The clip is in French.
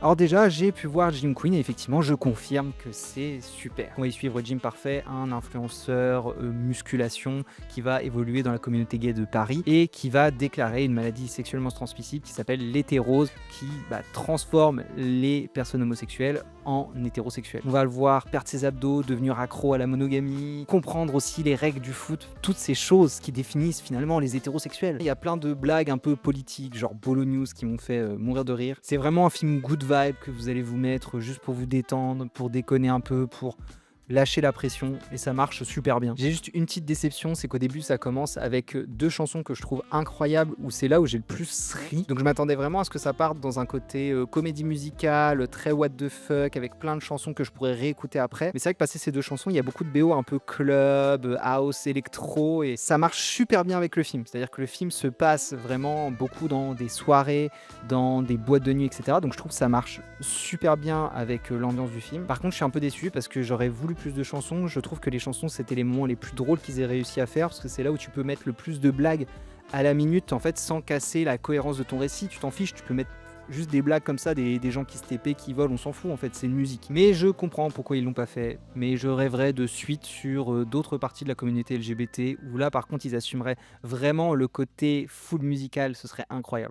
Alors déjà, j'ai pu voir Jim Queen et effectivement, je confirme que c'est super. On va y suivre Jim Parfait, un influenceur musculation qui va évoluer dans la communauté gay de Paris et qui va déclarer une maladie sexuellement transmissible qui s'appelle l'hétérose, qui transforme les personnes homosexuelles en hétérosexuels. On va le voir perdre ses abdos, devenir accro à la monogamie, comprendre aussi les règles du foot, toutes ces choses qui définissent finalement les hétérosexuels. Il y a plein de blagues un peu politiques, genre Bolo News, qui m'ont fait mourir de rire. C'est vraiment un film good vibe que vous allez vous mettre juste pour vous détendre, pour déconner un peu, pour lâcher la pression, et ça marche super bien. J'ai juste une petite déception, c'est qu'au début ça commence avec deux chansons que je trouve incroyables, où c'est là où j'ai le plus ri. Donc je m'attendais vraiment à ce que ça parte dans un côté comédie musicale, très what the fuck, avec plein de chansons que je pourrais réécouter après. Mais c'est vrai que passé ces deux chansons, il y a beaucoup de BO un peu club, house, électro, et ça marche super bien avec le film. C'est-à-dire que le film se passe vraiment beaucoup dans des soirées, dans des boîtes de nuit, etc. Donc je trouve que ça marche super bien avec l'ambiance du film. Par contre, je suis un peu déçu parce que j'aurais voulu plus de chansons. Je trouve que les chansons, c'était les moments les plus drôles qu'ils aient réussi à faire, parce que c'est là où tu peux mettre le plus de blagues à la minute, en fait, sans casser la cohérence de ton récit. Tu t'en fiches, tu peux mettre juste des blagues comme ça, des gens qui se TP, qui volent, on s'en fout, en fait, c'est une musique. Mais je comprends pourquoi ils l'ont pas fait, mais je rêverais de suite sur d'autres parties de la communauté LGBT, où là, par contre, ils assumeraient vraiment le côté full musical, ce serait incroyable.